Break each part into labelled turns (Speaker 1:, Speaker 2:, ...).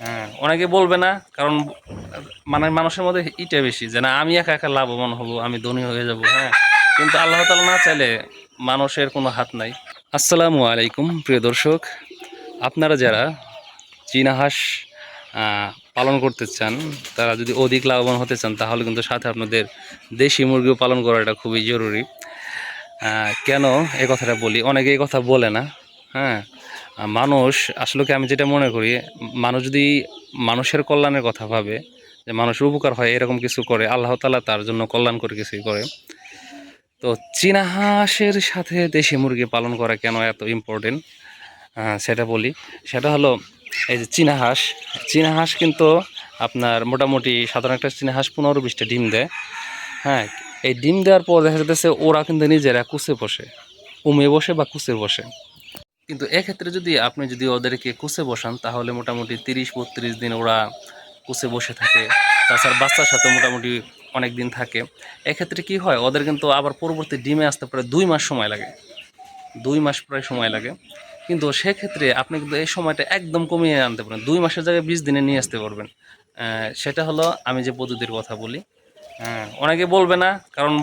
Speaker 1: হ্যাঁ, অনেকে বলবে না, কারণ মানে মানুষের মধ্যে ইটা বেশি যে না আমি একা একা লাভবান হব, আমি ধনী হয়ে যাব। হ্যাঁ, কিন্তু আল্লাহ তাআলা না চাইলে মানুষের কোনো হাত নাই। আসসালামু আলাইকুম প্রিয় দর্শক, আপনারা যারা চীনা হাঁস পালন করতে চান, তারা যদি অধিক লাভবান হতে চান তাহলে কিন্তু সাথে আপনাদের দেশি মুরগিও পালন করাটা খুবই জরুরি। কেন এই কথাটা বলি, অনেকে এই কথা বলে না। হ্যাঁ, মানুষ আসলে কি, আমি যেটা মনে করি, মানুষ যদি মানুষের কল্যাণের কথা ভাবে, যে মানুষের উপকার হয় এরকম কিছু করে, আল্লাহ তাআলা তার জন্য কল্যাণ করে কিছুই করে। তো চীনা হাঁসের সাথে দেশি মুরগি পালন করা কেন এত ইম্পর্টেন্ট, সেটা বলি। সেটা হলো, এই যে চীনা হাঁস কিন্তু আপনার মোটামুটি সাধারণ একটা চীনা হাঁস 15-20টা ডিম দেয়। হ্যাঁ, এই ডিম দেওয়ার পর দেখা যাচ্ছে ওরা কিন্তু নিজেরা কুচে বসে, বসে বা কুচে বসে। কিন্তু এক্ষেত্রে যদি আপনি যদি ওদেরকে কুচে বসান তাহলে মোটামুটি 30-32 দিন ওরা কুচে বসে থাকে। তাছাড়া বাচ্চার সাথে মোটামুটি অনেক দিন থাকে। এক্ষেত্রে কি হয়, ওদের কিন্তু আবার পরবর্তী ডিমে আসতে প্রায় 2 মাস সময় লাগে। 2 মাস প্রায় সময় লাগে। কিন্তু সেক্ষেত্রে আপনি কিন্তু এই সময়টা একদম কমিয়ে আনতে পারেন। 2 মাসের জায়গায় 20 দিনে নিয়ে আসতে পারবেন। সেটা হলো আমি যে পদ্ধতির কথা বলি। হ্যাঁ, অনেকে বলবে না, কারণ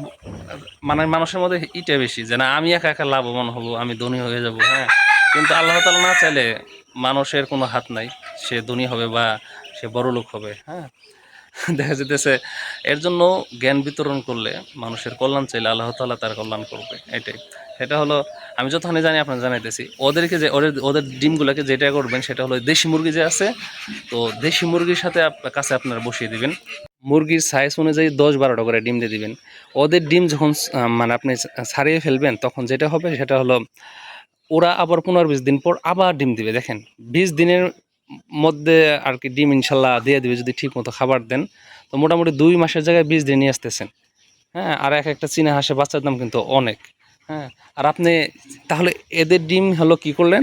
Speaker 1: মানে মানুষের মধ্যে ইটা বেশি যে না আমি একা একা লাভবান হব, আমি ধনী হয়ে যাব। হ্যাঁ, কিন্তু আল্লাহ তাআলা না চাইলে মানুষের কোনো হাত নাই, সে ধনী হবে বা সে বড়লোক হবে। হ্যাঁ, দেখা যেতেছে এর জন্য জ্ঞান বিতরণ করলে, মানুষের কল্যাণ চাইলে আল্লাহ তাআলা তার কল্যাণ করবে, এটাই। সেটা হলো, আমি যতখানি জানি আপনার জানাইতেছি। ওদেরকে যে ওদের ওদের ডিমগুলোকে যেটা করবেন সেটা হলো দেশি মুরগি যে আছে, তো দেশি মুরগির সাথে কাছে আপনারা বসিয়ে দিবেন। মুরগির সাইজ অনুযায়ী 10-12টা করে ডিম দিয়ে দিবেন। ওদের ডিম যখন মানে আপনি ছাড়িয়ে ফেলবেন, তখন যেটা হবে সেটা হলো, ওরা আবার 15-20 দিন পর আবার ডিম দিবে। দেখেন, 20 দিনের মধ্যে আর কি ডিম ইনশাল্লাহ দিয়ে দিবে যদি ঠিক মতো খাবার দেন। তো মোটামুটি 2 মাসের জায়গায় 20 দিন নিয়ে আসতেছেন। হ্যাঁ, আর একটা চীনা হাঁসের বাচ্চার দাম কিন্তু অনেক। হ্যাঁ, আর আপনি তাহলে এদের ডিম হলো কি করলেন,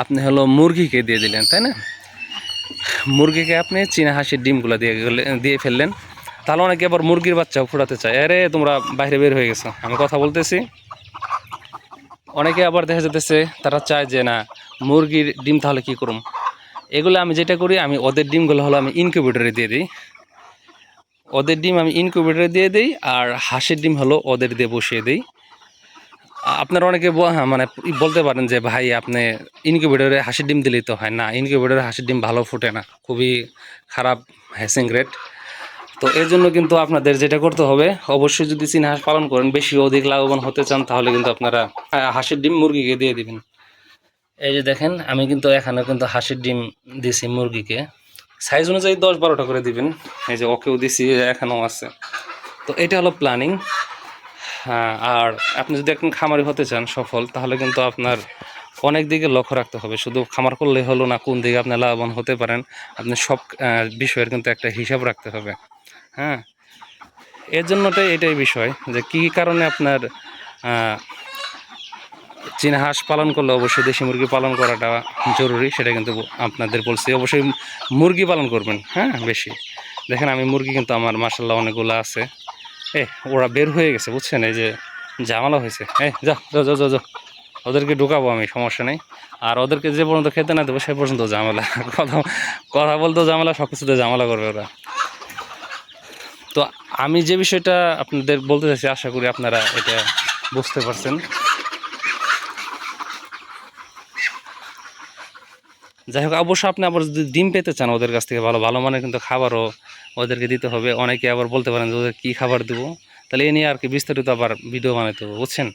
Speaker 1: আপনি হলো মুরগিকে দিয়ে দিলেন, তাই না? মুরগিকে আপনি চীনা হাঁসের ডিমগুলো দিয়ে ফেললেন। তাহলে অনেকে আবার মুরগির বাচ্চাও ফোটাতে চায়। আরে তোমরা বাইরে বের হয়ে গেছো, আমি কথা বলতেছি। অনেকে আবার দেখা যেতেছে তারা চায় যে না, মুরগির ডিম তাহলে কি করুম। এগুলো আমি যেটা করি, আমি ওদের ডিমগুলো হলো আমি ইনকিউবেটরে দিয়ে দিই। ওদের ডিম আমি ইনকিউবেটরে দিয়ে দিই, আর হাঁসের ডিম হলো ওদের দিয়ে বসিয়ে দিই। আপনারা অনেকে হ্যাঁ, মানে বলতে পারেন যে ভাই আপনি ইনকিউবেটরে হাঁসের ডিম দিলেই তো হয় না, ইনকিউবেটরে হাঁসের ডিম ভালো ফোটে না, খুবই খারাপ হ্যাসিং রেট। তো এর জন্য কিন্তু আপনাদের যেটা করতে হবে, অবশ্যই যদি চীনা হাঁস পালন করেন, বেশি অধিক লাভবান হতে চান, তাহলে কিন্তু আপনারা হাঁসের ডিম মুরগিকে দিয়ে দিবেন। এই যে দেখেন, আমি কিন্তু এখানে কিন্তু হাঁসের ডিম দিছি মুরগিকে। সাইজ অনুযায়ী 10-12টা করে দিবেন। এই যে ওকেও দিছি, এখানেও আছে। তো এটা হলো প্ল্যানিং। হ্যাঁ, আর আপনি যদি একজন খামারি হতে চান সফল, তাহলে কিন্তু আপনার অনেক দিকে লক্ষ্য রাখতে হবে। শুধু খামার করলেই হলো না, কোন দিকে আপনি লাভবান হতে পারেন, আপনি সব বিষয়ের কিন্তু একটা হিসাব রাখতে হবে। হ্যাঁ, এর জন্যটাই এটাই বিষয়, যে কী কারণে আপনার চীনা হাঁস পালন করলে অবশ্যই দেশি মুরগি পালন করাটা জরুরি, সেটা কিন্তু আপনাদের বলছি। অবশ্যই মুরগি পালন করবেন, হ্যাঁ, বেশি। দেখেন, আমি মুরগি কিন্তু আমার মাশাআল্লাহ অনেকগুলো আছে। ওরা বের হয়ে গেছে, বুঝছেন, এই যে ঝামেলা হয়েছে। যাও যাও যাও যাও যাও, ওদেরকে ঢুকাবো আমি, সমস্যা নেই। আর ওদেরকে যে পর্যন্ত খেতে না দেবো সে পর্যন্ত ঝামেলা। কথা কথা বলতেও ঝামেলা, সব কিছুতে ঝামেলা করবে ওরা। তো আমি যে বিষয়টা আপনাদের বলতে চাইছি, আশা করি আপনারা এটা বুঝতে পারছেন। যাই হোক, অবশ্যই আপনি আবার যদি ডিম পেতে চান ওদের কাছ থেকে, ভালো ভালো মানের কিন্তু খাবারও ওদেরকে দিতে হবে। অনেকে আবার বলতে পারেন যে ওদের কী খাবার দেবো, তাহলে এ নিয়ে আর কি বিস্তারিত আবার ভিডিও বানাতে হবে, বুঝছেন।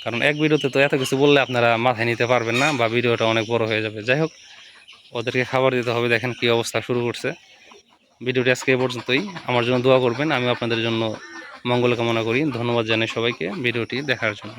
Speaker 1: কারণ এক ভিডিওতে তো এত কিছু বললে আপনারা মাথায় নিতে পারবেন না, বা ভিডিওটা অনেক বড় হয়ে যাবে। যাই হোক, ওদেরকে খাবার দিতে হবে। দেখেন কী অবস্থা শুরু করছে। ভিডিওটি আজকে এ পর্যন্তই। আমার জন্য দোয়া করবেন, আমি আপনাদের জন্য মঙ্গল কামনা করি। ধন্যবাদ জানাই সবাইকে ভিডিওটি দেখার জন্য।